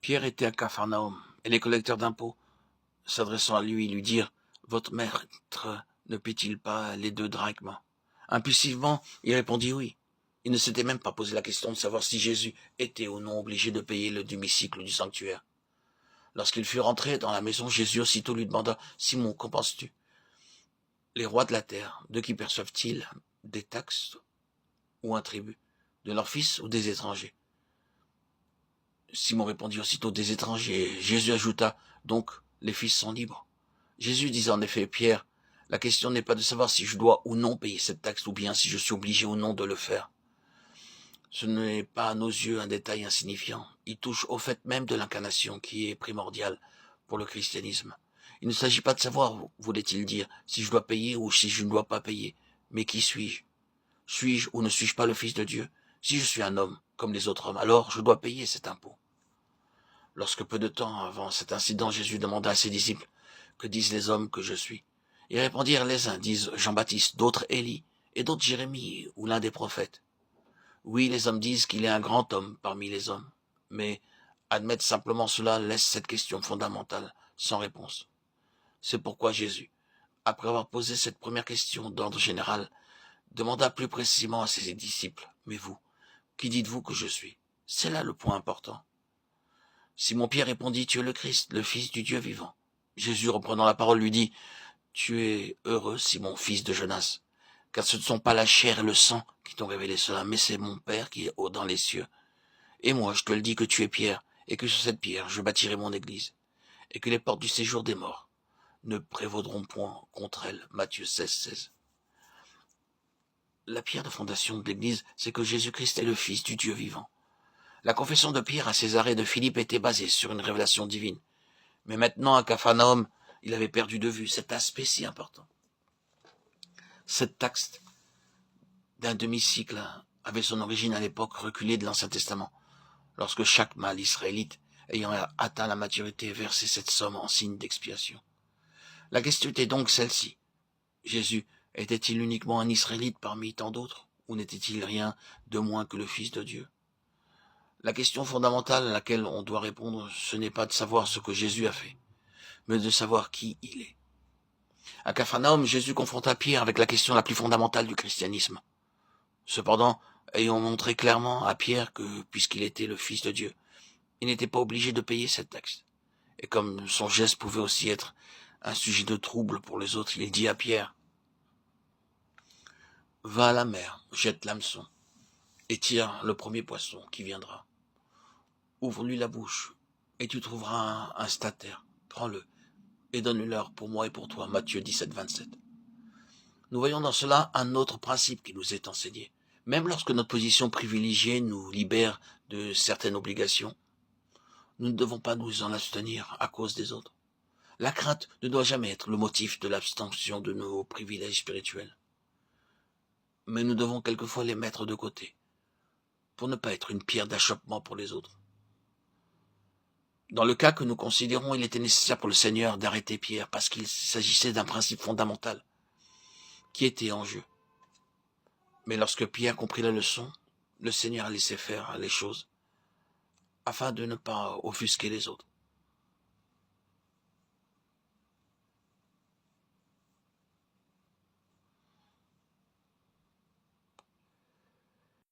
Pierre était à Capharnaüm, et les collecteurs d'impôts, s'adressant à lui, lui dirent « Votre maître ne paie-t-il pas les 2 drachmes ?» Impulsivement, il répondit oui. Il ne s'était même pas posé la question de savoir si Jésus était ou non obligé de payer le demi-cycle du sanctuaire. Lorsqu'il fut rentré dans la maison, Jésus aussitôt lui demanda « Simon, qu'en penses-tu ? Les rois de la terre, de qui perçoivent-ils des taxes ou un tribut? De leurs fils ou des étrangers ?» Simon répondit aussitôt « Des étrangers. » Jésus ajouta « Donc, les fils sont libres. » Jésus disait en effet « Pierre, la question n'est pas de savoir si je dois ou non payer cette taxe, ou bien si je suis obligé ou non de le faire. Ce n'est pas à nos yeux un détail insignifiant. Il touche au fait même de l'incarnation qui est primordial pour le christianisme. Il ne s'agit pas de savoir, voulait-il dire, si je dois payer ou si je ne dois pas payer. Mais qui suis-je? Suis-je ou ne suis-je pas le Fils de Dieu? Si je suis un homme, comme les autres hommes, alors je dois payer cet impôt. Lorsque peu de temps avant cet incident, Jésus demanda à ses disciples « Que disent les hommes que je suis ?» Ils répondirent « Les uns disent Jean-Baptiste, d'autres Élie, et d'autres Jérémie ou l'un des prophètes. » Oui, les hommes disent qu'il est un grand homme parmi les hommes, mais admettre simplement cela laisse cette question fondamentale sans réponse. C'est pourquoi Jésus, après avoir posé cette première question d'ordre général, demanda plus précisément à ses disciples « Mais vous, qui dites-vous que je suis ?» C'est là le point important. Simon-Pierre répondit « Tu es le Christ, le Fils du Dieu vivant. » Jésus, reprenant la parole, lui dit « Tu es heureux, Simon, fils de Jonas, car ce ne sont pas la chair et le sang qui t'ont révélé cela, mais c'est mon Père qui est haut dans les cieux. Et moi, je te le dis que tu es Pierre, et que sur cette pierre, je bâtirai mon église, et que les portes du séjour des morts ne prévaudront point contre elle. » Matthieu 16, 16. La pierre de fondation de l'église, c'est que Jésus-Christ est le Fils du Dieu vivant. La confession de Pierre à Césarée de Philippe était basée sur une révélation divine. Mais maintenant, à Capharnaüm, il avait perdu de vue cet aspect si important. Cette taxe d'un demi-cycle avait son origine à l'époque reculée de l'Ancien Testament, lorsque chaque mâle israélite ayant atteint la maturité versait cette somme en signe d'expiation. La question était donc celle-ci. Jésus était-il uniquement un Israélite parmi tant d'autres, ou n'était-il rien de moins que le Fils de Dieu? La question fondamentale à laquelle on doit répondre, ce n'est pas de savoir ce que Jésus a fait, mais de savoir qui il est. À Capharnaüm, Jésus confronta Pierre avec la question la plus fondamentale du christianisme. Cependant, ayant montré clairement à Pierre que, puisqu'il était le Fils de Dieu, il n'était pas obligé de payer cette taxe. Et comme son geste pouvait aussi être un sujet de trouble pour les autres, il dit à Pierre « Va à la mer, jette l'hameçon, et tire le premier poisson qui viendra. Ouvre-lui la bouche, et tu trouveras un stataire. Prends-le, et donne-le-leur pour moi et pour toi. » Matthieu 17, 27. Nous voyons dans cela un autre principe qui nous est enseigné. Même lorsque notre position privilégiée nous libère de certaines obligations, nous ne devons pas nous en abstenir à cause des autres. La crainte ne doit jamais être le motif de l'abstention de nos privilèges spirituels. Mais nous devons quelquefois les mettre de côté, pour ne pas être une pierre d'achoppement pour les autres. Dans le cas que nous considérons, il était nécessaire pour le Seigneur d'arrêter Pierre, parce qu'il s'agissait d'un principe fondamental qui était en jeu. Mais lorsque Pierre comprit la leçon, le Seigneur a laissé faire les choses, afin de ne pas offusquer les autres.